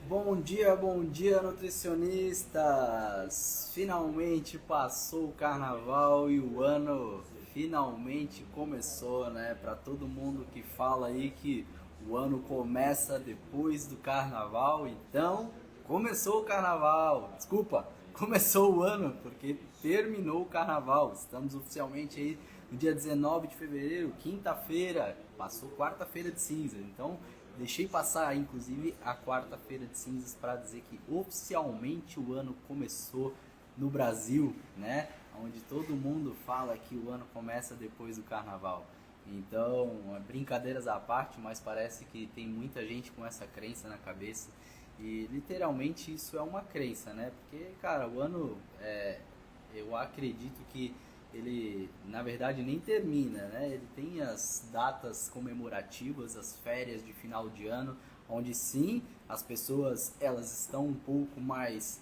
Bom dia, nutricionistas! Finalmente passou o carnaval e o ano finalmente começou, né? Para todo mundo que fala aí que o ano começa depois do carnaval, então começou o carnaval. Desculpa, começou o ano porque terminou o carnaval. Estamos oficialmente aí no dia 19 de fevereiro, quinta-feira, passou quarta-feira de cinza. Então deixei passar, inclusive, a quarta-feira de cinzas para dizer que oficialmente o ano começou no Brasil, né? Onde todo mundo fala que o ano começa depois do carnaval. Então, brincadeiras à parte, mas parece que tem muita gente com essa crença na cabeça. E literalmente isso é uma crença, né? Porque, cara, o ano, eu acredito que ele na verdade nem termina, né? Ele tem as datas comemorativas, as férias de final de ano, onde sim as pessoas elas estão um pouco mais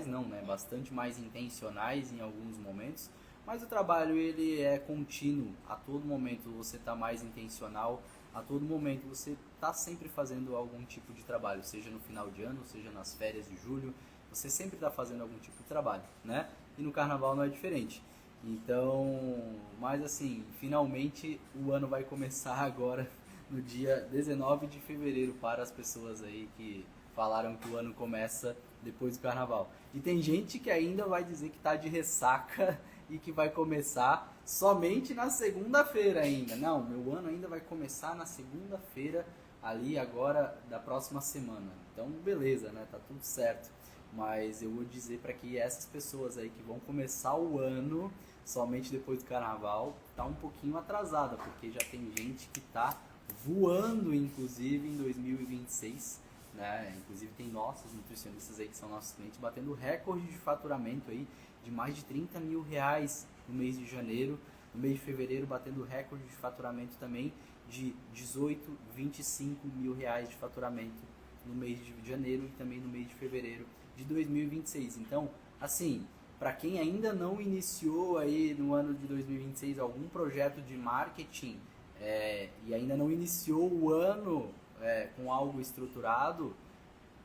não, né? Bastante mais intencionais em alguns momentos, mas o trabalho ele é contínuo. A todo momento você está mais intencional, a todo momento você está sempre fazendo algum tipo de trabalho, seja no final de ano, seja nas férias de julho, você sempre está fazendo algum tipo de trabalho, né? E no carnaval não é diferente. Então, mas assim, finalmente o ano vai começar agora no dia 19 de fevereiro para as pessoas aí que falaram que o ano começa depois do carnaval. E tem gente que ainda vai dizer que está de ressaca e que vai começar somente na segunda-feira ainda. Não, meu ano ainda vai começar na segunda-feira ali agora da próxima semana. Então, beleza, né? Tá tudo certo. Mas eu vou dizer para que essas pessoas aí que vão começar o ano somente depois do carnaval tá um pouquinho atrasada, porque já tem gente que tá voando inclusive em 2026, né? Inclusive tem nossos nutricionistas aí que são nossos clientes batendo recorde de faturamento aí de mais de 30 mil reais no mês de janeiro, no mês de fevereiro batendo recorde de faturamento também de 18, 25 mil reais de faturamento no mês de janeiro e também no mês de fevereiro de 2026. Então, assim, para quem ainda não iniciou aí no ano de 2026 algum projeto de marketing e ainda não iniciou o ano com algo estruturado,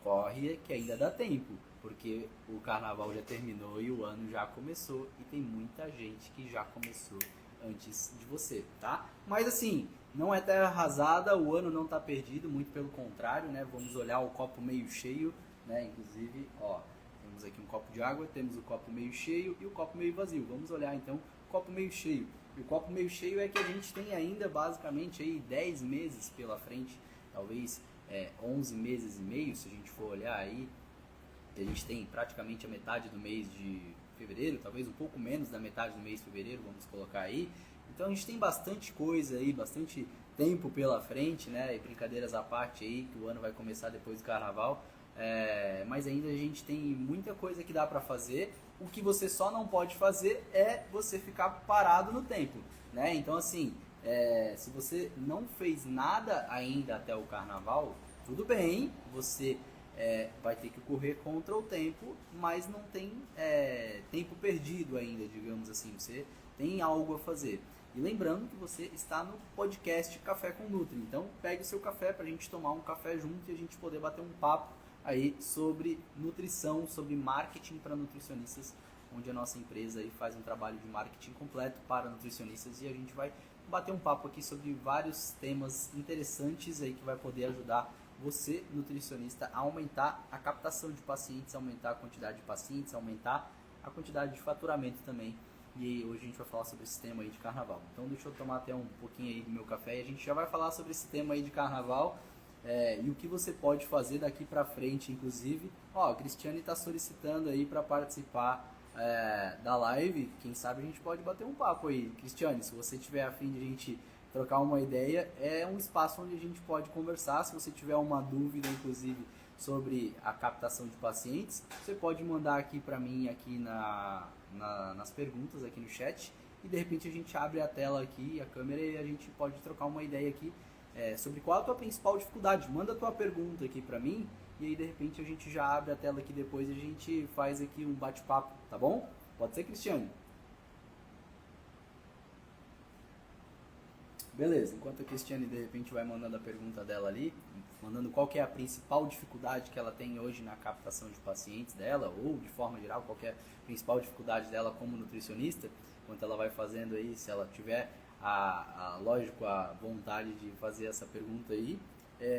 corre que ainda dá tempo, porque o carnaval já terminou e o ano já começou e tem muita gente que já começou antes de você, tá? Mas assim, não é terra arrasada, o ano não está perdido, muito pelo contrário, né? Vamos olhar o copo meio cheio, né? Inclusive, ó, temos aqui um copo de água, temos o copo meio cheio e o copo meio vazio. Vamos olhar então o copo meio cheio. E o copo meio cheio é que a gente tem ainda basicamente aí 10 meses pela frente, talvez 11 meses e meio, se a gente for olhar aí. A gente tem praticamente a metade do mês de fevereiro, talvez um pouco menos da metade do mês de fevereiro, vamos colocar aí. Então a gente tem bastante coisa aí, bastante tempo pela frente, né? E brincadeiras à parte aí, que o ano vai começar depois do carnaval. Mas ainda a gente tem muita coisa que dá para fazer. O que você só não pode fazer é você ficar parado no tempo, né? Então assim, se você não fez nada ainda até o carnaval, tudo bem, você vai ter que correr contra o tempo, mas não tem tempo perdido ainda, digamos assim. Você tem algo a fazer. E lembrando que você está no podcast Café com Nutri. Então pegue o seu café para a gente tomar um café junto e a gente poder bater um papo aí sobre nutrição, sobre marketing para nutricionistas, onde a nossa empresa aí faz um trabalho de marketing completo para nutricionistas e a gente vai bater um papo aqui sobre vários temas interessantes aí que vai poder ajudar você, nutricionista, a aumentar a captação de pacientes, aumentar a quantidade de pacientes, aumentar a quantidade de faturamento também. E hoje a gente vai falar sobre esse tema aí de carnaval. Então deixa eu tomar até um pouquinho aí do meu café e a gente já vai falar sobre esse tema aí de carnaval e o que você pode fazer daqui pra frente, inclusive. Ó, a Cristiane está solicitando aí para participar da live. Quem sabe a gente pode bater um papo aí. Cristiane, se você tiver a fim de a gente trocar uma ideia, é um espaço onde a gente pode conversar. Se você tiver uma dúvida, inclusive, sobre a captação de pacientes, você pode mandar aqui para mim aqui nas perguntas aqui no chat e de repente a gente abre a tela aqui, a câmera, e a gente pode trocar uma ideia aqui sobre qual é a tua principal dificuldade. Manda a tua pergunta aqui para mim e aí de repente a gente já abre a tela aqui depois e a gente faz aqui um bate-papo, tá bom? Pode ser, Cristiane? Beleza, enquanto a Cristiane de repente vai mandando a pergunta dela ali, mandando qual que é a principal dificuldade que ela tem hoje na captação de pacientes dela, ou de forma geral, qual que é a principal dificuldade dela como nutricionista, enquanto ela vai fazendo aí, se ela tiver lógico, a vontade de fazer essa pergunta aí,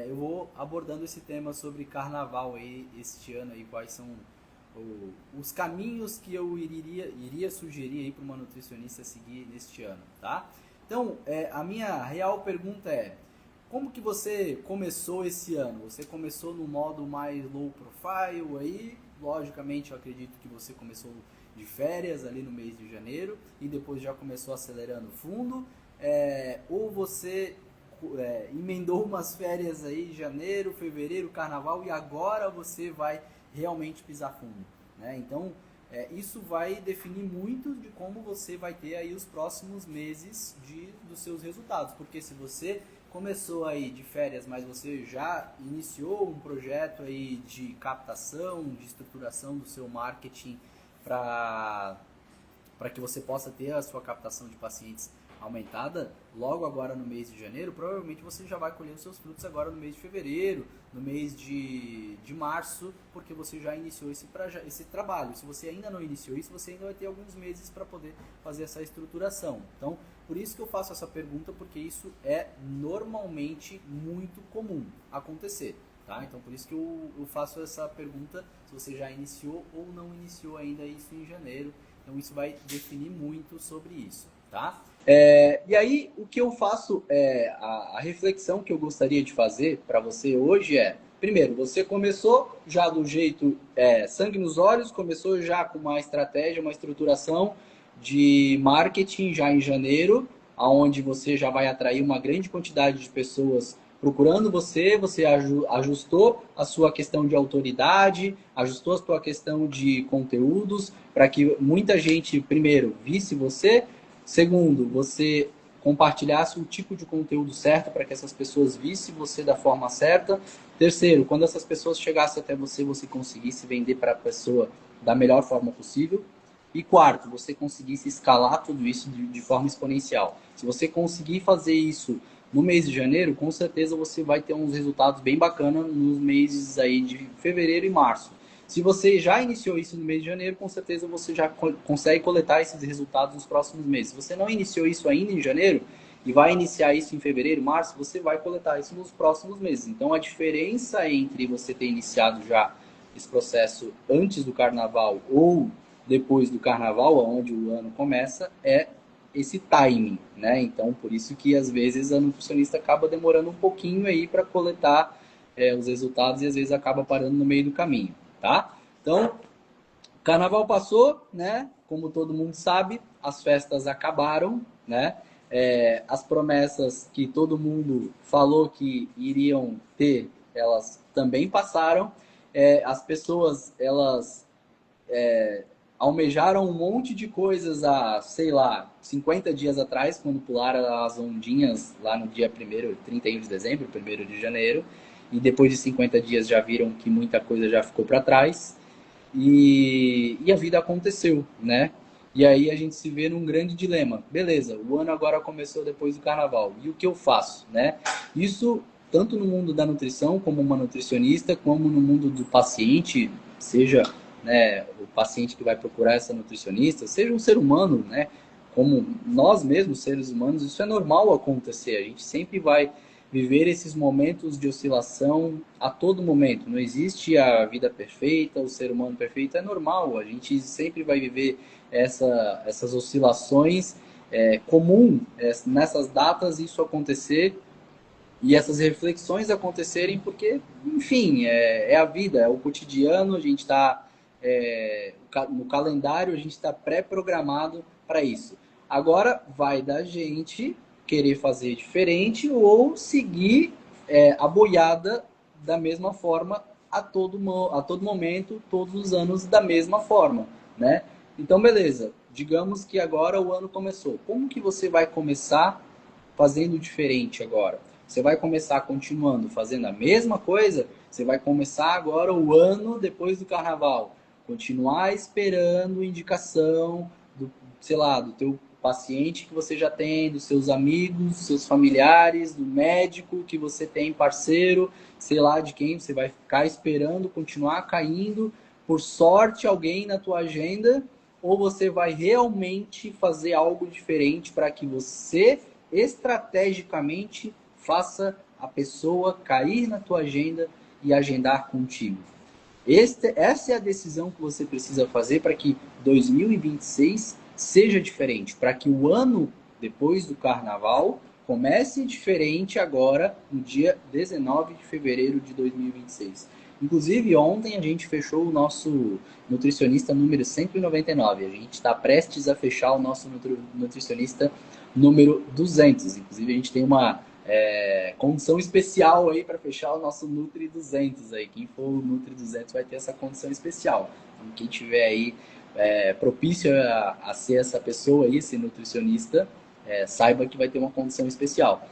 eu vou abordando esse tema sobre carnaval aí, este ano aí, quais são os caminhos que eu iria sugerir aí para uma nutricionista seguir neste ano, tá? Então, a minha real pergunta é, como que você começou esse ano? Você começou no modo mais low profile aí, logicamente eu acredito que você começou de férias ali no mês de janeiro e depois já começou acelerando fundo, ou você emendou umas férias aí, janeiro, fevereiro, carnaval, e agora você vai realmente pisar fundo, né? Então, isso vai definir muito de como você vai ter aí os próximos meses dos seus resultados, porque se você começou aí de férias, mas você já iniciou um projeto aí de captação, de estruturação do seu marketing para que você possa ter a sua captação de pacientes aumentada logo agora no mês de janeiro, provavelmente você já vai colher os seus frutos agora no mês de fevereiro, no mês de março, porque você já iniciou esse trabalho. Se você ainda não iniciou isso, você ainda vai ter alguns meses para poder fazer essa estruturação. Então, por isso que eu faço essa pergunta, porque isso é normalmente muito comum acontecer. Tá? Então, por isso que eu faço essa pergunta, se você já iniciou ou não iniciou ainda isso em janeiro. Então, isso vai definir muito sobre isso, tá? E aí, o que eu faço, a reflexão que eu gostaria de fazer para você hoje primeiro, você começou já do jeito sangue nos olhos, começou já com uma estratégia, uma estruturação de marketing já em janeiro, onde você já vai atrair uma grande quantidade de pessoas procurando você ajustou a sua questão de autoridade, ajustou a sua questão de conteúdos, para que muita gente, primeiro, visse você, segundo, você compartilhasse o tipo de conteúdo certo para que essas pessoas vissem você da forma certa. Terceiro, quando essas pessoas chegassem até você, você conseguisse vender para a pessoa da melhor forma possível. E quarto, você conseguisse escalar tudo isso de forma exponencial. Se você conseguir fazer isso no mês de janeiro, com certeza você vai ter uns resultados bem bacanas nos meses aí de fevereiro e março. Se você já iniciou isso no mês de janeiro, com certeza você já consegue coletar esses resultados nos próximos meses. Se você não iniciou isso ainda em janeiro e vai iniciar isso em fevereiro, março, você vai coletar isso nos próximos meses. Então, a diferença entre você ter iniciado já esse processo antes do carnaval ou depois do carnaval, onde o ano começa, é esse timing, né? Então, por isso que às vezes a nutricionista acaba demorando um pouquinho aí para coletar os resultados e às vezes acaba parando no meio do caminho, tá? Então, o carnaval passou, né? Como todo mundo sabe, as festas acabaram, né? As promessas que todo mundo falou que iriam ter, elas também passaram. As pessoas, elas almejaram um monte de coisas há, sei lá, 50 dias atrás, quando pularam as ondinhas lá no dia 1º, 31 de dezembro, 1º de janeiro, e depois de 50 dias já viram que muita coisa já ficou para trás, e a vida aconteceu, né? E aí a gente se vê num grande dilema. Beleza, o ano agora começou depois do carnaval, e o que eu faço, né? Isso tanto no mundo da nutrição, como uma nutricionista, como no mundo do paciente, seja, né, o paciente que vai procurar essa nutricionista, seja um ser humano, né, como nós mesmos, seres humanos, isso é normal acontecer. A gente sempre vai viver esses momentos de oscilação a todo momento. Não existe a vida perfeita, o ser humano perfeito, é normal. A gente sempre vai viver essas oscilações. É comum nessas datas isso acontecer e essas reflexões acontecerem porque, enfim, é a vida, é o cotidiano, a gente está no calendário, a gente está pré-programado para isso. Agora vai da gente querer fazer diferente ou seguir a boiada da mesma forma a todo momento, todos os anos da mesma forma, né? Então, beleza. Digamos que agora o ano começou. Como que você vai começar fazendo diferente agora? Você vai começar continuando fazendo a mesma coisa? Você vai começar agora o ano depois do carnaval? Continuar esperando indicação do, sei lá, do teu paciente que você já tem, dos seus amigos, dos seus familiares, do médico que você tem parceiro, sei lá de quem, você vai ficar esperando continuar caindo, por sorte, alguém na tua agenda, ou você vai realmente fazer algo diferente para que você, estrategicamente, faça a pessoa cair na tua agenda e agendar contigo. Essa é a decisão que você precisa fazer para que 2026 seja diferente, para que o ano depois do carnaval comece diferente agora, no dia 19 de fevereiro de 2026. Inclusive, ontem a gente fechou o nosso nutricionista número 199. A gente está prestes a fechar o nosso nutricionista número 200. Inclusive, a gente tem uma condição especial aí para fechar o nosso Nutri 200 aí. Quem for o Nutri 200 vai ter essa condição especial. Então, quem tiver aí propício a ser essa pessoa aí, esse nutricionista, saiba que vai ter uma condição especial.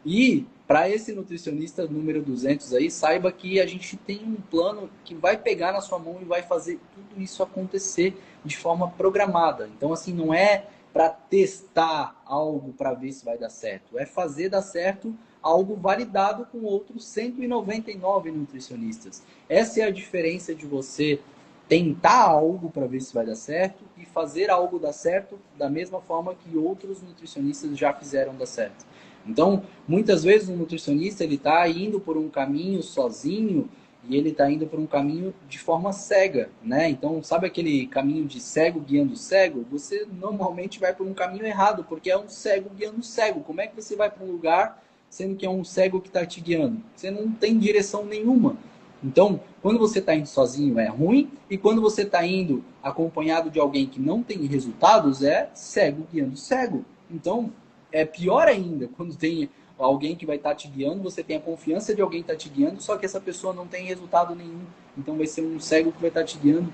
E para esse nutricionista número 200 aí, saiba que a gente tem um plano que vai pegar na sua mão e vai fazer tudo isso acontecer de forma programada. Então, assim, não é para testar algo para ver se vai dar certo. É fazer dar certo algo validado com outros 199 nutricionistas. Essa é a diferença de você tentar algo para ver se vai dar certo e fazer algo dar certo da mesma forma que outros nutricionistas já fizeram dar certo. Então, muitas vezes um nutricionista ele está indo por um caminho sozinho e ele está indo por um caminho de forma cega, né? Então, sabe aquele caminho de cego guiando cego? Você normalmente vai por um caminho errado, porque é um cego guiando cego. Como é que você vai para um lugar sendo que é um cego que está te guiando? Você não tem direção nenhuma. Então, quando você está indo sozinho é ruim, e quando você está indo acompanhado de alguém que não tem resultados, é cego guiando cego. Então, é pior ainda quando tem alguém que vai estar te guiando, você tem a confiança de alguém estar te guiando, só que essa pessoa não tem resultado nenhum. Então vai ser um cego que vai estar te guiando.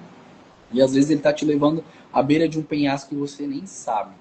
E às vezes ele está te levando à beira de um penhasco que você nem sabe,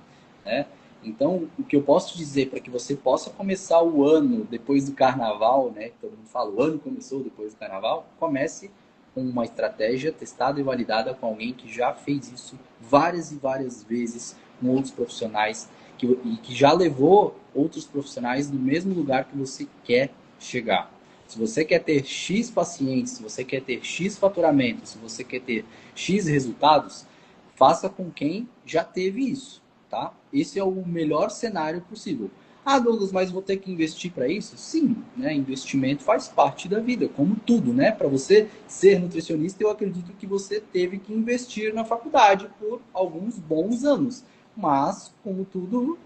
né? Então, o que eu posso te dizer para que você possa começar o ano depois do carnaval, né? Todo mundo fala, o ano começou depois do carnaval. Comece com uma estratégia testada e validada com alguém que já fez isso várias e várias vezes com outros profissionais e que já levou outros profissionais no mesmo lugar que você quer chegar. Se você quer ter X pacientes, se você quer ter X faturamento, se você quer ter X resultados, faça com quem já teve isso, tá? Esse é o melhor cenário possível. Ah, Douglas, mas vou ter que investir para isso? Sim, né? Investimento faz parte da vida, como tudo, né? Para você ser nutricionista, eu acredito que você teve que investir na faculdade por alguns bons anos. Mas, como tudo,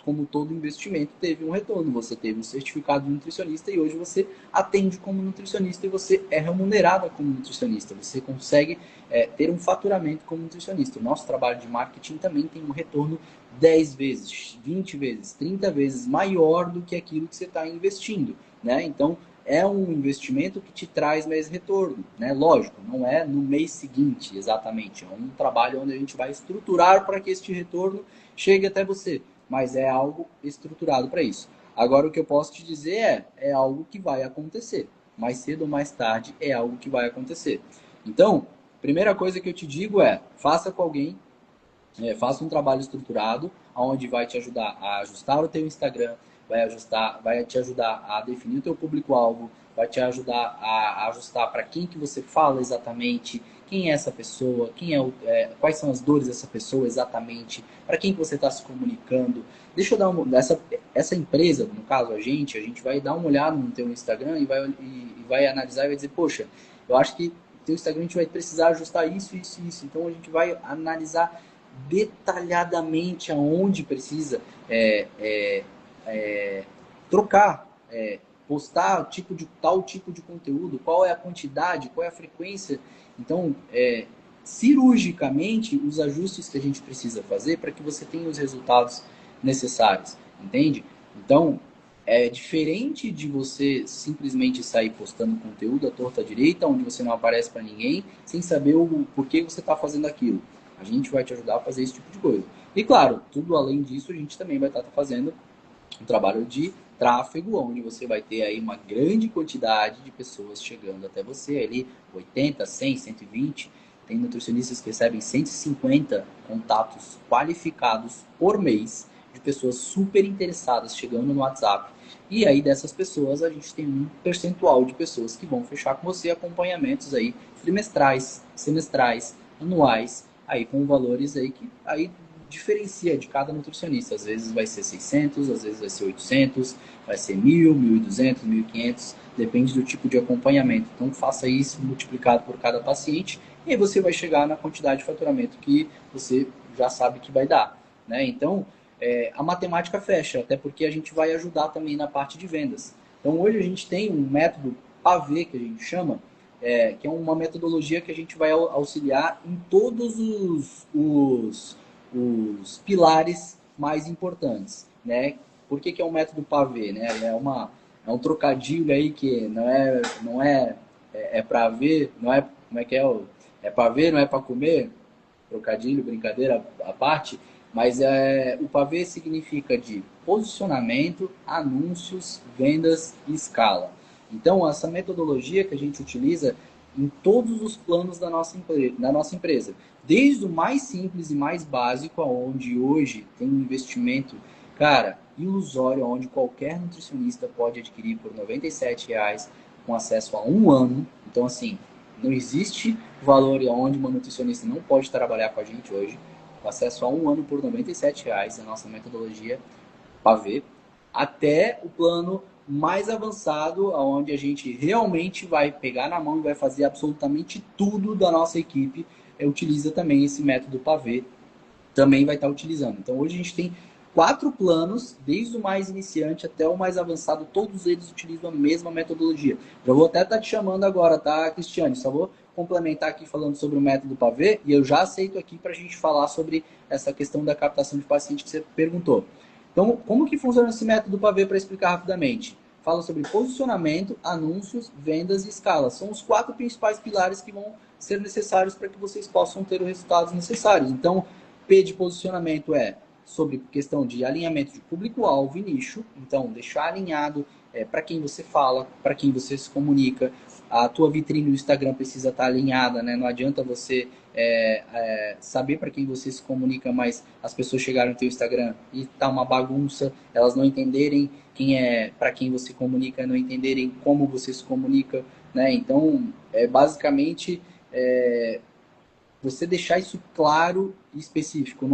como todo investimento, teve um retorno. Você teve um certificado de nutricionista e hoje você atende como nutricionista e você é remunerada como nutricionista. Você consegue ter um faturamento como nutricionista. O nosso trabalho de marketing também tem um retorno 10 vezes, 20 vezes, 30 vezes maior do que aquilo que você está investindo, né? Então, é um investimento que te traz mais retorno, né? Lógico, não é no mês seguinte exatamente, é um trabalho onde a gente vai estruturar para que este retorno chegue até você, mas é algo estruturado para isso. Agora, o que eu posso te dizer é algo que vai acontecer, mais cedo ou mais tarde é algo que vai acontecer. Então, primeira coisa que eu te digo faça com alguém, faça um trabalho estruturado, onde vai te ajudar a ajustar o teu Instagram, vai te ajudar a definir o teu público-alvo, vai te ajudar a ajustar para quem que você fala exatamente, quem é essa pessoa, quais são as dores dessa pessoa exatamente, para quem que você está se comunicando. Deixa eu dar essa empresa, no caso a gente vai dar uma olhada no teu Instagram e vai analisar e vai dizer, poxa, eu acho que o teu Instagram a gente vai precisar ajustar isso, isso, isso. Então a gente vai analisar detalhadamente aonde precisa trocar, postar tal tipo de conteúdo, qual é a quantidade, qual é a frequência. Então, cirurgicamente, os ajustes que a gente precisa fazer para que você tenha os resultados necessários, entende? Então, é diferente de você simplesmente sair postando conteúdo à torta à direita, onde você não aparece para ninguém, sem saber o porquê você está fazendo aquilo. A gente vai te ajudar a fazer esse tipo de coisa. E claro, tudo além disso, a gente também vai estar fazendo um trabalho de tráfego, onde você vai ter aí uma grande quantidade de pessoas chegando até você, ali 80, 100, 120, Tem nutricionistas que recebem 150 contatos qualificados por mês de pessoas super interessadas chegando no WhatsApp. E aí dessas pessoas a gente tem um percentual de pessoas que vão fechar com você acompanhamentos aí trimestrais, semestrais, anuais, aí com valores aí que aí diferencia de cada nutricionista. Às vezes vai ser 600, às vezes vai ser 800, vai ser 1.000, 1.200, 1.500, depende do tipo de acompanhamento. Então faça isso multiplicado por cada paciente e aí você vai chegar na quantidade de faturamento que você já sabe que vai dar, né? Então a matemática fecha, até porque a gente vai ajudar também na parte de vendas. Então hoje a gente tem um método pavê que a gente chama, que é uma metodologia que a gente vai auxiliar em todos os pilares mais importantes, né? Por que é um método pavê, né? É um trocadilho aí que não é para ver, não é, como é que é, é para ver, não é para comer, trocadilho, brincadeira à parte, mas o pavê significa de posicionamento, anúncios, vendas e escala. Então, essa metodologia que a gente utiliza em todos os planos da nossa empresa, desde o mais simples e mais básico, aonde hoje tem um investimento, cara, ilusório, onde qualquer nutricionista pode adquirir por R$ 97,00 com acesso a um ano. Então, assim, não existe valor onde uma nutricionista não pode trabalhar com a gente hoje. O acesso a um ano por R$ 97,00, a nossa metodologia pavê, até o plano mais avançado, onde a gente realmente vai pegar na mão e vai fazer absolutamente tudo da nossa equipe, utiliza também esse método pavê, também vai estar utilizando. Então hoje a gente tem 4 planos, desde o mais iniciante até o mais avançado, todos eles utilizam a mesma metodologia. Já vou até estar te chamando agora, tá, Cristiane? Só vou complementar aqui falando sobre o método pavê e eu já aceito aqui para a gente falar sobre essa questão da captação de paciente que você perguntou. Então, como que funciona esse método pavê para explicar rapidamente? Fala sobre posicionamento, anúncios, vendas e escala. São os 4 principais pilares que vão ser necessários para que vocês possam ter os resultados necessários. Então, P de posicionamento é sobre questão de alinhamento de público-alvo e nicho. Então, deixar alinhado para quem você fala, para quem você se comunica. A tua vitrine no Instagram precisa estar alinhada, né? Não adianta você saber para quem você se comunica, mas as pessoas chegarem no teu Instagram e tá uma bagunça, elas não entenderem para quem você comunica, não entenderem como você se comunica, né? Então, basicamente, você deixar isso claro e específico.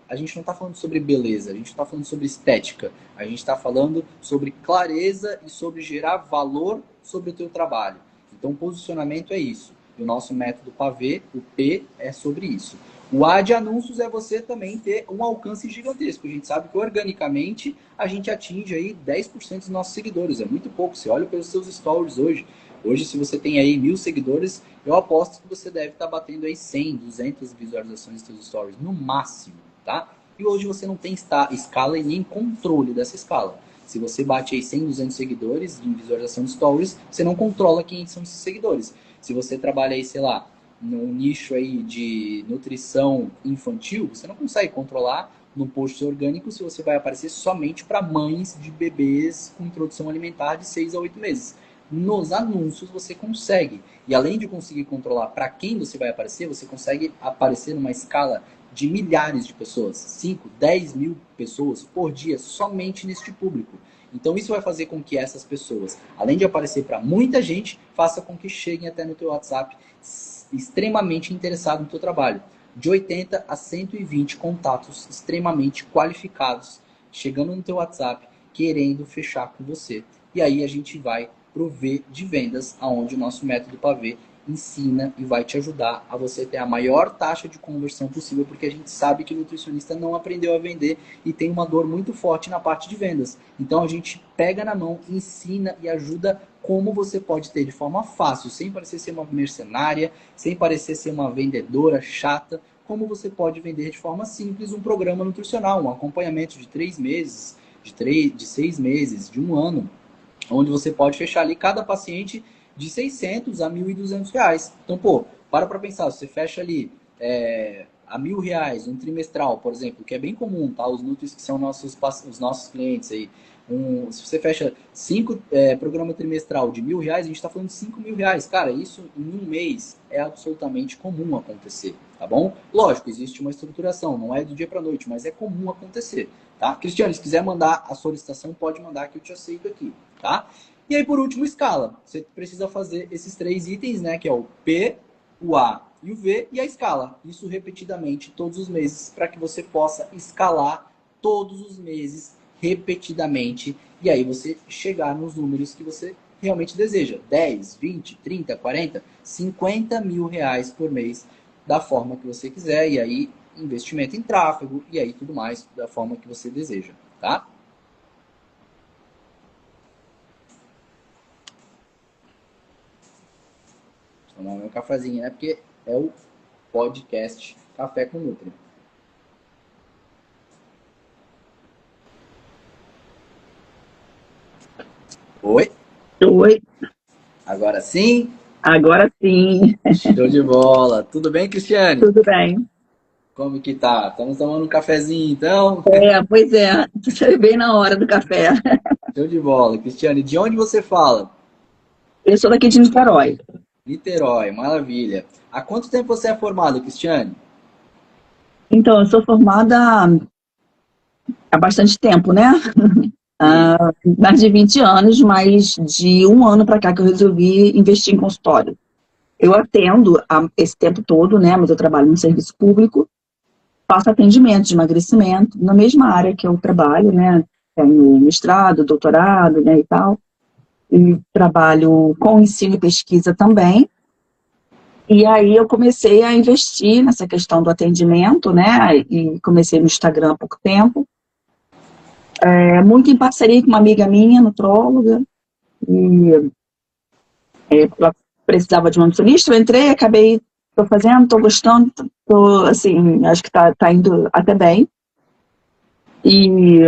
A gente não está falando sobre beleza, a gente está falando sobre estética. A gente está falando sobre clareza e sobre gerar valor sobre o teu trabalho. Então, posicionamento é isso. E o nosso método pavê, o P, é sobre isso. O A de anúncios é você também ter um alcance gigantesco. A gente sabe que organicamente a gente atinge aí 10% dos nossos seguidores. É muito pouco. Você olha pelos seus stories hoje. Hoje, se você tem aí 1.000 seguidores, eu aposto que você deve estar batendo aí 100, 200 visualizações dos seus stories, no máximo, tá? E hoje você não tem escala e nem controle dessa escala. Se você bate aí 100, 200 seguidores em visualização de stories, você não controla quem são esses seguidores. Se você trabalha aí, sei lá, num nicho aí de nutrição infantil, você não consegue controlar no post orgânico se você vai aparecer somente para mães de bebês com introdução alimentar de 6 a 8 meses. Nos anúncios você consegue. E além de conseguir controlar para quem você vai aparecer, você consegue aparecer numa escala de milhares de pessoas, 5, 10 mil pessoas por dia, somente neste público. Então isso vai fazer com que essas pessoas, além de aparecer para muita gente, faça com que cheguem até no teu WhatsApp extremamente interessados no teu trabalho. De 80 a 120 contatos extremamente qualificados, chegando no teu WhatsApp, querendo fechar com você. E aí a gente vai prover de vendas, aonde o nosso método pavê ensina e vai te ajudar a você ter a maior taxa de conversão possível, porque a gente sabe que o nutricionista não aprendeu a vender e tem uma dor muito forte na parte de vendas. Então a gente pega na mão, ensina e ajuda como você pode ter de forma fácil, sem parecer ser uma mercenária, sem parecer ser uma vendedora chata, como você pode vender de forma simples um programa nutricional, um acompanhamento de 3 meses, de 6 meses, de um ano, onde você pode fechar ali cada paciente de 600 a 1.200 reais. Então, pô, para pensar, você fecha ali a R$ 1.000, um trimestral, por exemplo, que é bem comum, tá? Os nutris que são os nossos clientes aí, Se você fecha 5 programa trimestral de R$ 1.000, a gente está falando de R$ 5.000. Cara, isso em um mês é absolutamente comum acontecer, tá bom? Lógico, existe uma estruturação, não é do dia para noite, mas é comum acontecer, tá? Cristiano, se quiser mandar a solicitação, pode mandar que eu te aceito aqui, tá? E aí, por último, escala. Você precisa fazer esses 3 itens, né? Que é o P, o A e o V e a escala. Isso repetidamente todos os meses para que você possa escalar todos os meses repetidamente e aí você chegar nos números que você realmente deseja. 10, 20, 30, 40, R$ 50.000 por mês da forma que você quiser e aí investimento em tráfego e aí tudo mais da forma que você deseja, tá? Vou tomar meu cafezinho, né? Porque é o podcast Café com Nutri. Oi? Oi, Agora sim? agora sim, Show de bola. Tudo bem, Cristiane? tudo bem. Como que tá? Estamos tomando um cafezinho, então? Pois é, você bem na hora do café. Show de bola. Cristiane, de onde você fala? Eu sou daqui de Niterói. Niterói, maravilha. Há quanto tempo você é formado, Cristiane? Então, eu sou formada há bastante tempo, né? Sim. Mais de 20 anos, mas de um ano para cá que eu resolvi investir em consultório. Eu atendo esse tempo todo, né? Mas eu trabalho no serviço público, faço atendimento de emagrecimento, na mesma área que eu trabalho, né? Tenho mestrado, doutorado, né, e tal. E trabalho com ensino e pesquisa também. E aí eu comecei a investir nessa questão do atendimento, né? E comecei no Instagram há pouco tempo. Muito em parceria com uma amiga minha, nutróloga, e ela precisava de uma nutricionista, eu entrei, acabei, estou fazendo, estou gostando, assim, acho que tá indo até bem. E,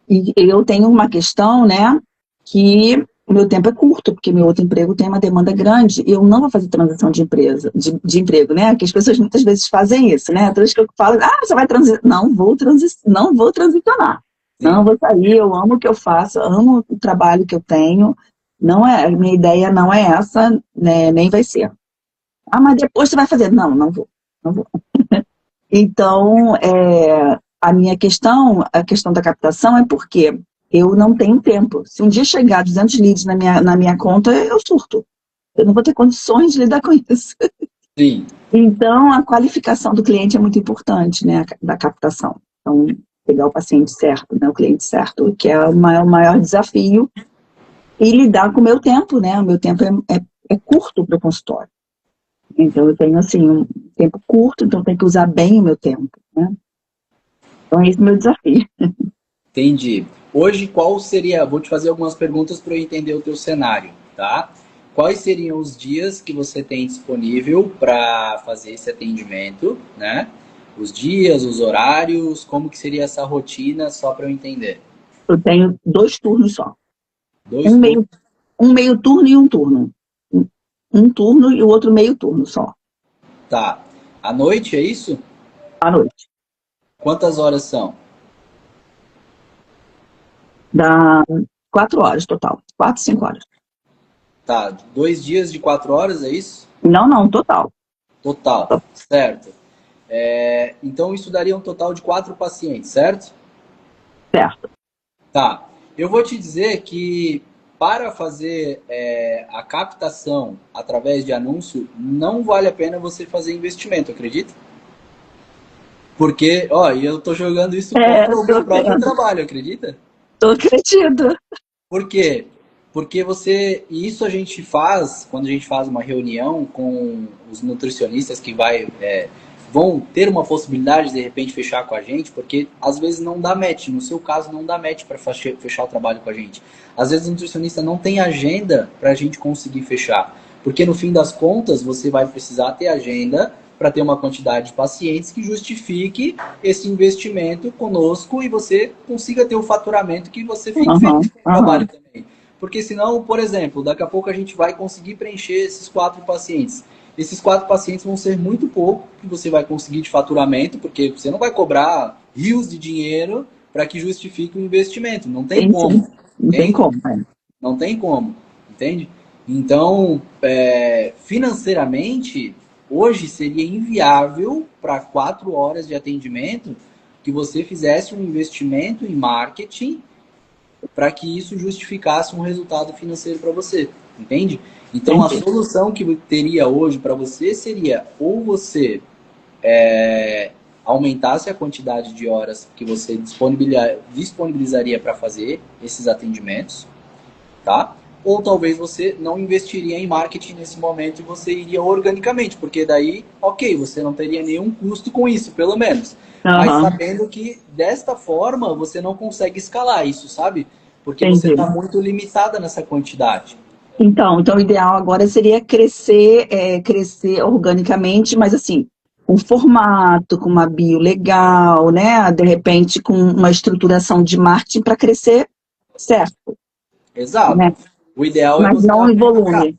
e eu tenho uma questão, né, que o meu tempo é curto, porque meu outro emprego tem uma demanda grande, e eu não vou fazer transição de empresa, de emprego, né? Que as pessoas muitas vezes fazem isso, né? Todas que eu falo, você vai transicionar. Não vou transicionar. Não Sim. vou sair, eu amo o que eu faço, amo o trabalho que eu tenho. Não é, minha ideia não é essa, né, nem vai ser. Mas depois você vai fazer. Não, não vou. Não vou. Então, a minha questão, a questão da captação é porque eu não tenho tempo. Se um dia chegar 200 leads na minha conta, eu surto. Eu não vou ter condições de lidar com isso. Sim. Então, a qualificação do cliente é muito importante, né, da captação. Então, pegar o paciente certo, né, o cliente certo, que é o maior desafio, e lidar com o meu tempo, né? O meu tempo é curto para o consultório. Então, eu tenho, assim, um tempo curto, então tenho que usar bem o meu tempo, né? Então, esse é o meu desafio. Entendi. Hoje, qual seria... Vou te fazer algumas perguntas para eu entender o teu cenário, tá? Quais seriam os dias que você tem disponível para fazer esse atendimento, né? Os dias, os horários, como que seria essa rotina, só para eu entender. Eu tenho 2 turnos só. Dois Um turnos, meio, um meio turno e um turno. Um turno e o outro meio turno só, tá? À noite, é isso? à noite. Quantas horas são? Dá 4 horas total. 4, 5 horas. Tá, 2 dias de 4 horas, é isso? Não, não, total. Total, certo. Então isso daria um total de 4 pacientes, certo? Certo. Tá. Eu vou te dizer que para fazer a captação através de anúncio, não vale a pena você fazer investimento, acredita? Porque, ó, e eu tô jogando isso contra o meu Tô próprio vendo. trabalho, acredita? Tô acreditando. Por quê? Porque você. E isso a gente faz quando a gente faz uma reunião com os nutricionistas que vão ter uma possibilidade de repente fechar com a gente, porque às vezes não dá match. No seu caso, não dá match para fechar o trabalho com a gente. Às vezes o nutricionista não tem agenda para a gente conseguir fechar. Porque no fim das contas, você vai precisar ter agenda para ter uma quantidade de pacientes que justifique esse investimento conosco e você consiga ter o faturamento que você fique feliz Aham, com o trabalho aham. também. Porque senão, por exemplo, daqui a pouco a gente vai conseguir preencher esses 4 pacientes. Esses 4 pacientes vão ser muito pouco que você vai conseguir de faturamento, porque você não vai cobrar rios de dinheiro para que justifique o investimento. Não tem Sim, sim. como. Não tem Entende? como, né? Não tem como. Entende? Então, financeiramente, hoje seria inviável para 4 horas de atendimento que você fizesse um investimento em marketing para que isso justificasse um resultado financeiro para você, entende? Então a Entendi. solução que teria hoje para você seria ou você aumentasse a quantidade de horas que você disponibilizaria para fazer esses atendimentos, tá? Ou talvez você não investiria em marketing nesse momento e você iria organicamente, porque daí, ok, você não teria nenhum custo com isso, pelo menos. Mas Aham, sabendo que desta forma você não consegue escalar isso, sabe? Porque você está entendi. muito limitada nessa quantidade. Então, o ideal agora seria crescer, crescer organicamente, mas assim, com formato, com uma bio legal, né? De repente, com uma estruturação de marketing para crescer, certo, Exato. né? O ideal é Mas você não em arrancar. volume.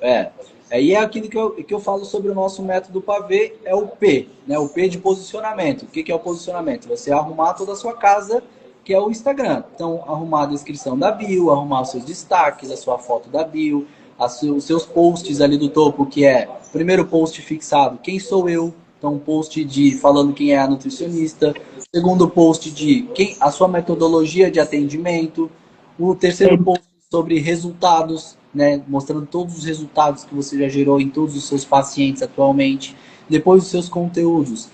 É. Aí é aquilo que eu falo sobre o nosso método pavê, é o P, né? O P de posicionamento. O que é o posicionamento? Você arrumar toda a sua casa, que é o Instagram. Então, arrumar a descrição da bio, arrumar os seus destaques, a sua foto da bio, os seus posts ali do topo, que é primeiro post fixado, quem sou eu? Então, um post de falando quem é a nutricionista. Segundo post de a sua metodologia de atendimento. O terceiro É, post sobre resultados, né, mostrando todos os resultados que você já gerou em todos os seus pacientes atualmente. Depois os seus conteúdos.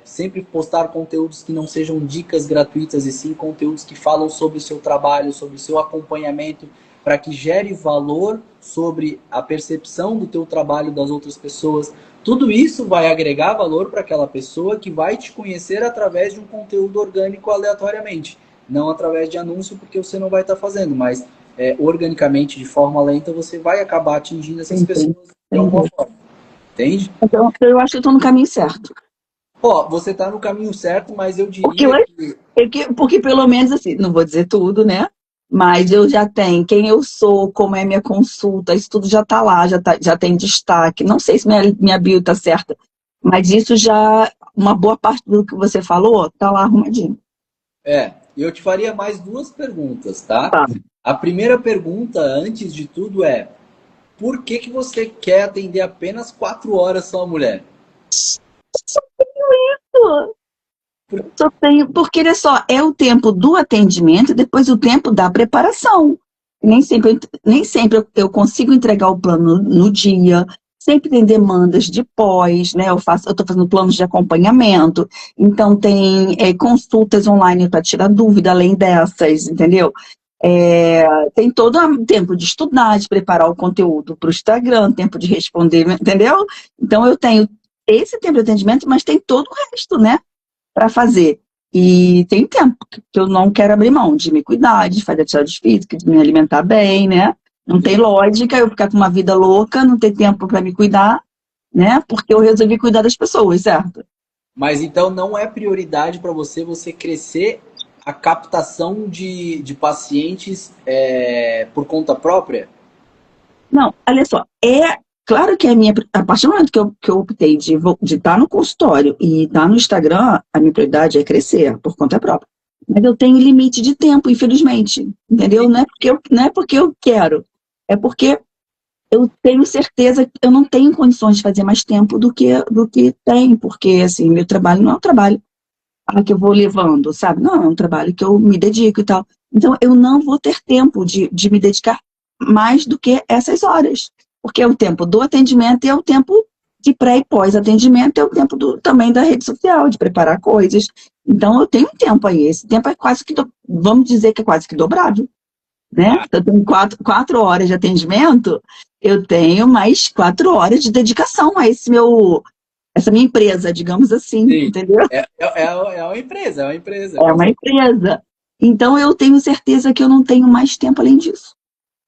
Sempre postar conteúdos que não sejam dicas gratuitas, e sim conteúdos que falam sobre o seu trabalho, sobre o seu acompanhamento, para que gere valor sobre a percepção do teu trabalho das outras pessoas. Tudo isso vai agregar valor para aquela pessoa que vai te conhecer através de um conteúdo orgânico aleatoriamente. Não através de anúncio, porque você não vai estar fazendo, mas organicamente, de forma lenta, você vai acabar atingindo essas entendi, pessoas de alguma entendi. forma. Entende? Então, eu acho que eu estou no caminho certo. Pô, você está no caminho certo, mas eu Porque, diria que. porque pelo menos assim, não vou dizer tudo, né? Mas eu já tenho quem eu sou, como é minha consulta, isso tudo já está lá, já tem destaque. Não sei se minha bio está certa, mas isso já, uma boa parte do que você falou, está lá arrumadinho. Eu te faria mais duas perguntas, tá? Tá. A primeira pergunta, antes de tudo, é: por que você quer atender apenas 4 horas só a mulher? Por- Só tenho, porque olha só, é o tempo do atendimento e depois o tempo da preparação. Nem sempre eu consigo entregar o plano no dia, sempre tem demandas de pós, né? Eu estou fazendo planos de acompanhamento, então tem consultas online para tirar dúvida além dessas, entendeu? Tem todo o tempo de estudar, de preparar o conteúdo para o Instagram, tempo de responder, entendeu? Então eu tenho esse tempo de atendimento, mas tem todo o resto, né? Para fazer. E tem tempo que eu não quero abrir mão de me cuidar, de fazer atividade física, de me alimentar bem, né? Não tem lógica eu ficar com uma vida louca, não ter tempo para me cuidar, né? Porque eu resolvi cuidar das pessoas, certo? Mas então não é prioridade para você crescer a captação de pacientes por conta própria? Não, olha só, claro que a partir do momento que eu optei de estar no consultório e estar no Instagram, a minha prioridade é crescer por conta própria. Mas eu tenho limite de tempo, infelizmente, entendeu? Não é porque eu quero, é porque eu tenho certeza que eu não tenho condições de fazer mais tempo do que tem, porque, assim, meu trabalho não é um trabalho que eu vou levando, sabe? Não, é um trabalho que eu me dedico e tal. Então, eu não vou ter tempo de me dedicar mais do que essas horas, porque é o tempo do atendimento e é o tempo de pré e pós-atendimento, é o tempo também da rede social, de preparar coisas. Então, eu tenho um tempo aí. Esse tempo é quase que, vamos dizer que é quase que dobrável, né? Ah, Eu tenho 4 horas de atendimento, eu tenho mais 4 horas de dedicação a essa minha empresa, digamos assim, sim. entendeu? É uma empresa, é uma empresa, É com uma certeza. empresa. Então eu tenho certeza que eu não tenho mais tempo além disso.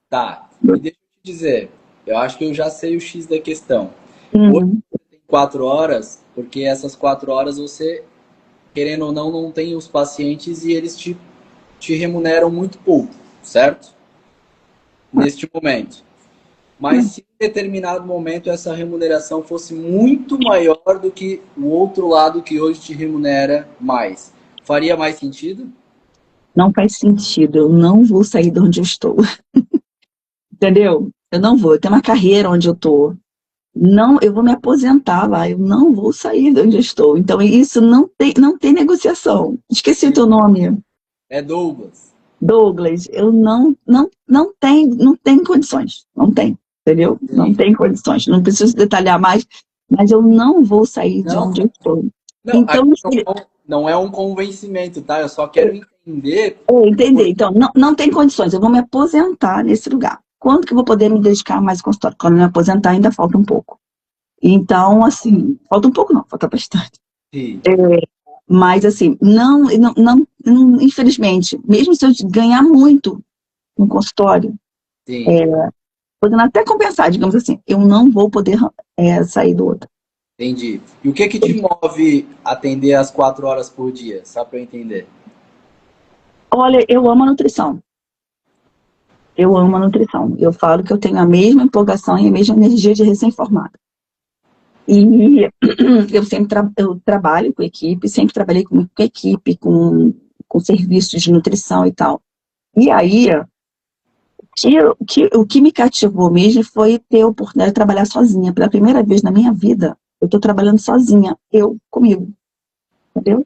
Tá. E deixa eu te dizer, eu acho que eu já sei o X da questão. Hoje Hum, você tem 4 horas, porque essas 4 horas você, querendo ou não, não tem os pacientes e eles te remuneram muito pouco, certo? Neste momento. Mas se em determinado momento essa remuneração fosse muito maior do que o outro lado que hoje te remunera mais, Faria mais sentido? Não faz sentido, eu não vou sair de onde eu estou, entendeu? Eu não vou, eu tenho uma carreira onde eu estou. Não, eu vou me aposentar lá, eu não vou sair de onde eu estou. Então, isso não tem negociação. Esqueci o teu nome, É Douglas. Douglas. Eu não tem condições. Não tem, entendeu? Não Sim. tem condições. Não preciso detalhar mais, mas eu não vou sair de Não, onde eu estou. não, Então, aqui não é um convencimento, tá? Eu só quero entender. entender. Então, não tem condições. Eu vou me aposentar nesse lugar. Quando que eu vou poder me dedicar mais ao consultório? Quando eu me aposentar, ainda falta um pouco. Então, assim, falta um pouco não, falta bastante. Sim, Mas, assim, infelizmente, mesmo se eu ganhar muito no consultório, sim, podendo até compensar, digamos assim, eu não vou poder sair do outro. entendi. E o que te move a atender às 4 horas por dia? Só para eu entender. Olha, eu amo a nutrição. Eu amo a nutrição. Eu falo que eu tenho a mesma empolgação e a mesma energia de recém-formada. E eu sempre eu trabalho com equipe, sempre trabalhei muito com equipe, com serviços de nutrição e tal. E aí, o que me cativou mesmo foi ter a oportunidade de trabalhar sozinha. Pela primeira vez na minha vida, eu estou trabalhando sozinha, eu comigo, entendeu?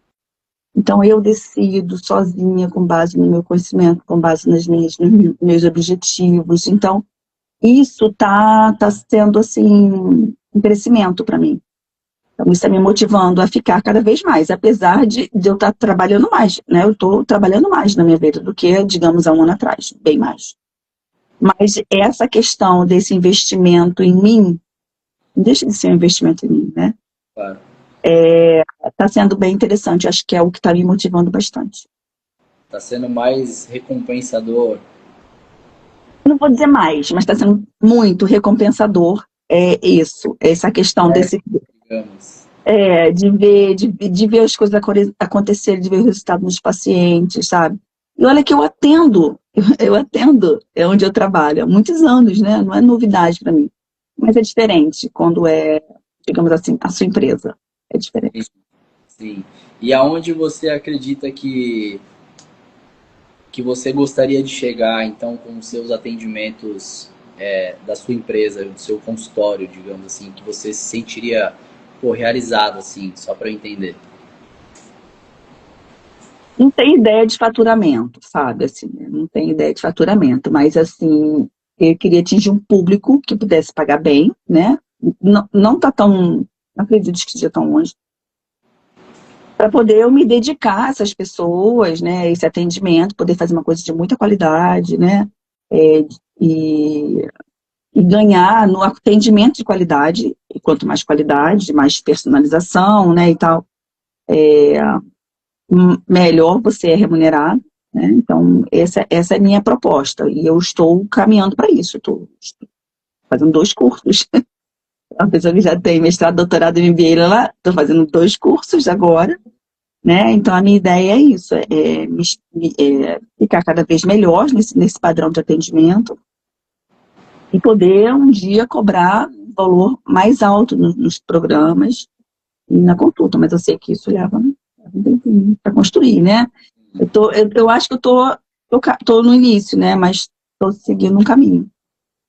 Então, eu decido sozinha, com base no meu conhecimento, com base nos meus objetivos. Então, isso tá sendo, assim, um crescimento para mim. Então, isso está me motivando a ficar cada vez mais, apesar de eu estar trabalhando mais, né? Eu estou trabalhando mais na minha vida do que, digamos, há um ano atrás, bem mais. Mas essa questão desse investimento em mim, não deixa de ser um investimento em mim, né? Claro. Está sendo bem interessante, acho que é o que está me motivando bastante. Tá sendo mais recompensador, Não vou dizer mais, mas está sendo muito recompensador, isso, essa questão né? desse, Digamos. de ver as coisas acontecerem, de ver o resultado nos pacientes, sabe? E olha que eu atendo, eu atendo, é onde eu trabalho há muitos anos, né? Não é novidade para mim. Mas é diferente quando é, digamos assim, a sua empresa. É diferente. Sim, sim. E aonde você acredita que você gostaria de chegar, então, com os seus atendimentos da sua empresa, do seu consultório, digamos assim, que você se sentiria, pô, realizado, assim, só para eu entender. Não tem ideia de faturamento, sabe? Assim, né? Não tem ideia de faturamento, mas assim, eu queria atingir um público que pudesse pagar bem, né? Não tá tão, não acredito que esteja tão longe, para poder eu me dedicar a essas pessoas, né? Esse atendimento, poder fazer uma coisa de muita qualidade, né? É, e, e ganhar no atendimento de qualidade, e quanto mais qualidade, mais personalização, né? E tal, melhor você é remunerado, né? Então, essa é a minha proposta, e eu estou caminhando para isso, estou fazendo 2 cursos. A pessoa que já tem mestrado, doutorado e MBA lá, estou fazendo 2 cursos agora, né? Então, a minha ideia é isso, ficar cada vez melhor nesse padrão de atendimento e poder um dia cobrar um valor mais alto nos programas e na consulta, mas eu sei que isso leva um tempinho para construir, né? Eu acho que tô no início, né? Mas estou seguindo um caminho.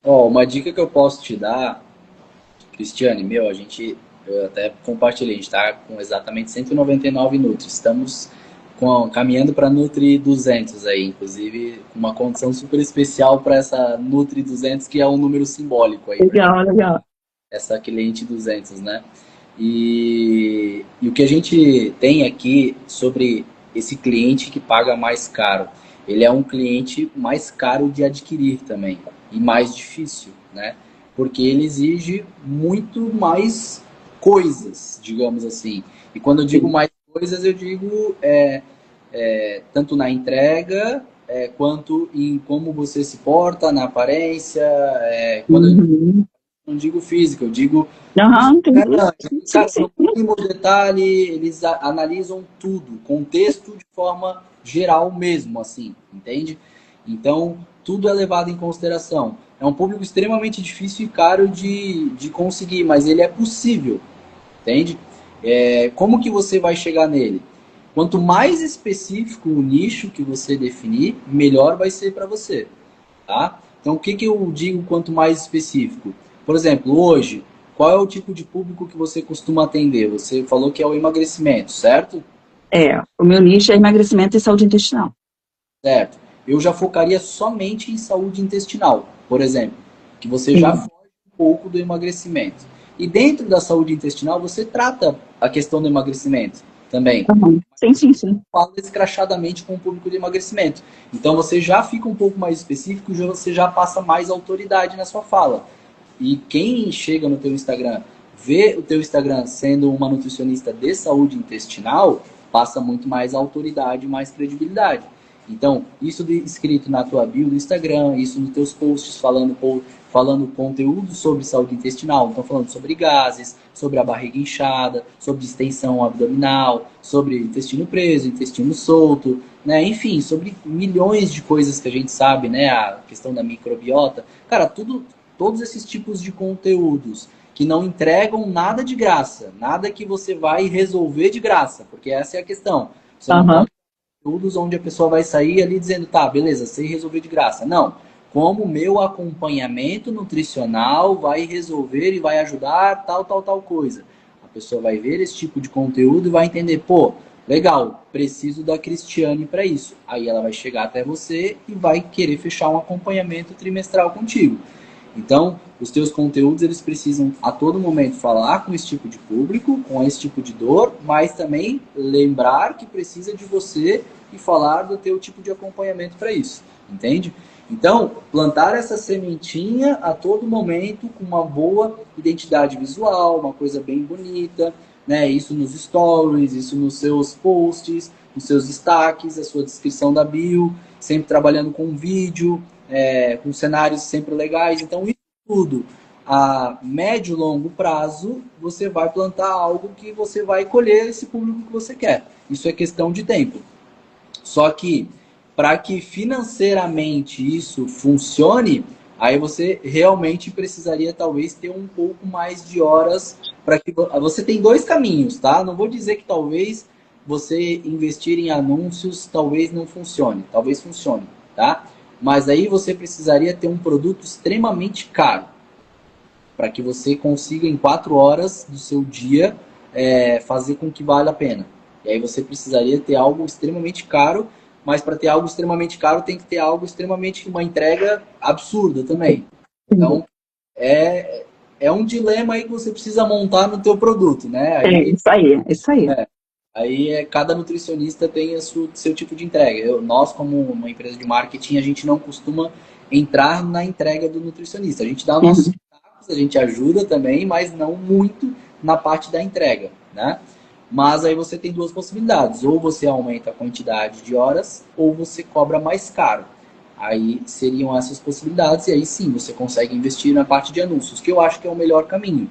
Ó, uma dica que eu posso te dar, Cristiane, meu, eu até compartilhei, a gente está com exatamente 199 Nutri. Estamos caminhando para Nutri 200 aí, inclusive uma condição super especial para essa Nutri 200, que é um número simbólico aí, Legal, legal. essa cliente 200, né? E o que a gente tem aqui sobre esse cliente que paga mais caro, ele é um cliente mais caro de adquirir também e mais difícil, né? Porque ele exige muito mais coisas, digamos assim. E quando eu digo Sim. mais coisas, eu digo tanto na entrega quanto em como você se porta, na aparência. Quando eu Uhum. não digo físico, eu digo Aham, entendi. cara, Sim, cara, sim, no mínimo detalhe, eles analisam tudo, contexto de forma geral mesmo, assim, entende? Então, tudo é levado em consideração. É um público extremamente difícil e caro de conseguir, mas ele é possível, entende? Como que você vai chegar nele? Quanto mais específico o nicho que você definir, melhor vai ser para você, tá? Então, o que, que eu digo quanto mais específico? Por exemplo, hoje, qual é o tipo de público que você costuma atender? Você falou que é o emagrecimento, certo? O meu nicho é emagrecimento e saúde intestinal. Certo. Eu já focaria somente em saúde intestinal, por exemplo, que você já Sim. foge um pouco do emagrecimento. E dentro da saúde intestinal, você trata a questão do emagrecimento também. Uhum. Sim, sim, sim. Fala escrachadamente com o público de emagrecimento. Então você já fica um pouco mais específico, você já passa mais autoridade na sua fala. E quem chega no teu Instagram, vê o teu Instagram sendo uma nutricionista de saúde intestinal, passa muito mais autoridade, mais credibilidade. Então, isso escrito na tua bio do Instagram, isso nos teus posts falando conteúdo sobre saúde intestinal, então falando sobre gases, sobre a barriga inchada, sobre distensão abdominal, sobre intestino preso, intestino solto, né? Enfim, sobre milhões de coisas que a gente sabe, né? A questão da microbiota. Cara, todos esses tipos de conteúdos que não entregam nada de graça, nada que você vai resolver de graça, porque essa é a questão. Você não Uhum. pode conteúdos onde a pessoa vai sair ali dizendo, tá, beleza, sei resolver de graça. Não. Como meu acompanhamento nutricional vai resolver e vai ajudar tal coisa. A pessoa vai ver esse tipo de conteúdo e vai entender, pô, legal, preciso da Cristiane para isso. Aí ela vai chegar até você e vai querer fechar um acompanhamento trimestral contigo. Então, os teus conteúdos eles precisam a todo momento falar com esse tipo de público, com esse tipo de dor, mas também lembrar que precisa de você e falar do teu tipo de acompanhamento para isso, entende? Então, plantar essa sementinha a todo momento com uma boa identidade visual, uma coisa bem bonita, né? Isso nos stories, isso nos seus posts, nos seus destaques, a sua descrição da bio, sempre trabalhando com vídeo, com cenários sempre legais. Então, isso tudo a médio e longo prazo, você vai plantar algo que você vai colher esse público que você quer. Isso é questão de tempo. Só que, para que financeiramente isso funcione, aí você realmente precisaria talvez ter um pouco mais de horas para que você tem dois caminhos, tá? Não vou dizer que talvez você investir em anúncios talvez não funcione, talvez funcione, tá? Mas aí você precisaria ter um produto extremamente caro para que você consiga em 4 horas do seu dia fazer com que valha a pena. E aí você precisaria ter algo extremamente caro, mas para ter algo extremamente caro tem que ter algo extremamente uma entrega absurda também. Então é um dilema aí que você precisa montar no teu produto, né? Isso aí, é isso aí. Aí cada nutricionista tem o seu tipo de entrega. Nós, como uma empresa de marketing, a gente não costuma entrar na entrega do nutricionista. A gente dá nossos Uhum. pitacos, a gente ajuda também, mas não muito na parte da entrega, né? Mas aí você tem duas possibilidades. Ou você aumenta a quantidade de horas, ou você cobra mais caro. Aí seriam essas possibilidades, e aí sim você consegue investir na parte de anúncios, que eu acho que é o melhor caminho.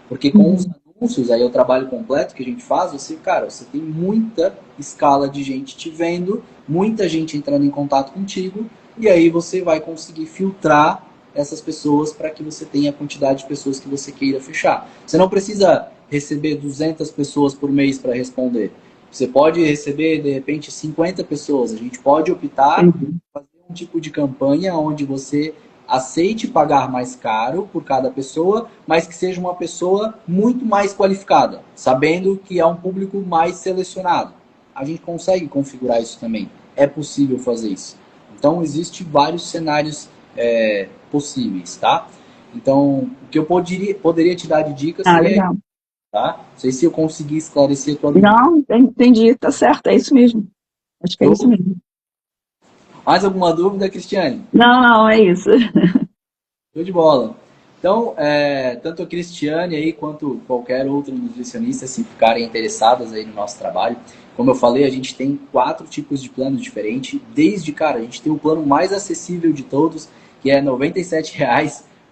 Porque com os Uhum. anúncios, aí é o trabalho completo que a gente faz, você, cara, você tem muita escala de gente te vendo, muita gente entrando em contato contigo, e aí você vai conseguir filtrar essas pessoas para que você tenha a quantidade de pessoas que você queira fechar. Você não precisa receber 200 pessoas por mês para responder. Você pode receber, de repente, 50 pessoas. A gente pode optar Entendi. por fazer um tipo de campanha onde você aceite pagar mais caro por cada pessoa, mas que seja uma pessoa muito mais qualificada, sabendo que é um público mais selecionado. A gente consegue configurar isso também. É possível fazer isso. Então, existe vários cenários possíveis, tá? Então, o que eu poderia te dar de dica Ah, seria, legal. tá? Não sei se eu consegui esclarecer a tua dúvida. Não, entendi, tá certo, é isso mesmo. Acho que é isso Show? mesmo. Mais alguma dúvida, Cristiane? Não, não, é isso. Show de bola. Então, tanto a Cristiane aí quanto qualquer outro nutricionista, se ficarem interessadas aí no nosso trabalho, como eu falei, a gente tem 4 tipos de planos diferentes. Desde, cara, a gente tem o plano mais acessível de todos, que é R$ 97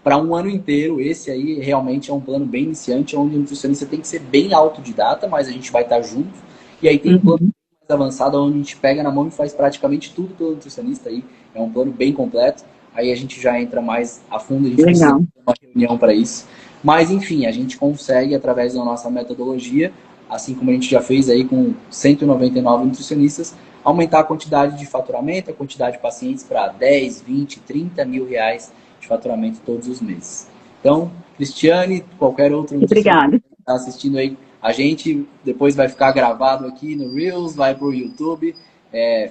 para um ano inteiro. Esse aí realmente é um plano bem iniciante, onde o nutricionista tem que ser bem autodidata, mas a gente vai estar junto. E aí tem um plano Uhum. mais avançado, onde a gente pega na mão e faz praticamente tudo pelo nutricionista aí. É um plano bem completo. Aí a gente já entra mais a fundo, a gente precisa Legal. ter uma reunião para isso. Mas, enfim, a gente consegue, através da nossa metodologia, assim como a gente já fez aí com 199 nutricionistas, aumentar a quantidade de faturamento, a quantidade de pacientes para 10, 20, 30 mil reais de faturamento todos os meses. Então, Cristiane, qualquer outro nutricionista Obrigada. que está assistindo aí, a gente depois vai ficar gravado aqui no Reels, vai para o YouTube.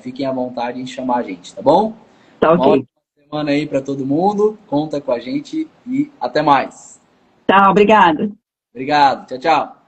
Fiquem à vontade em chamar a gente, tá bom? Tá Uma ótima ok. semana aí para todo mundo. Conta com a gente e até mais. Tá, obrigada. Obrigado. Tchau, tchau.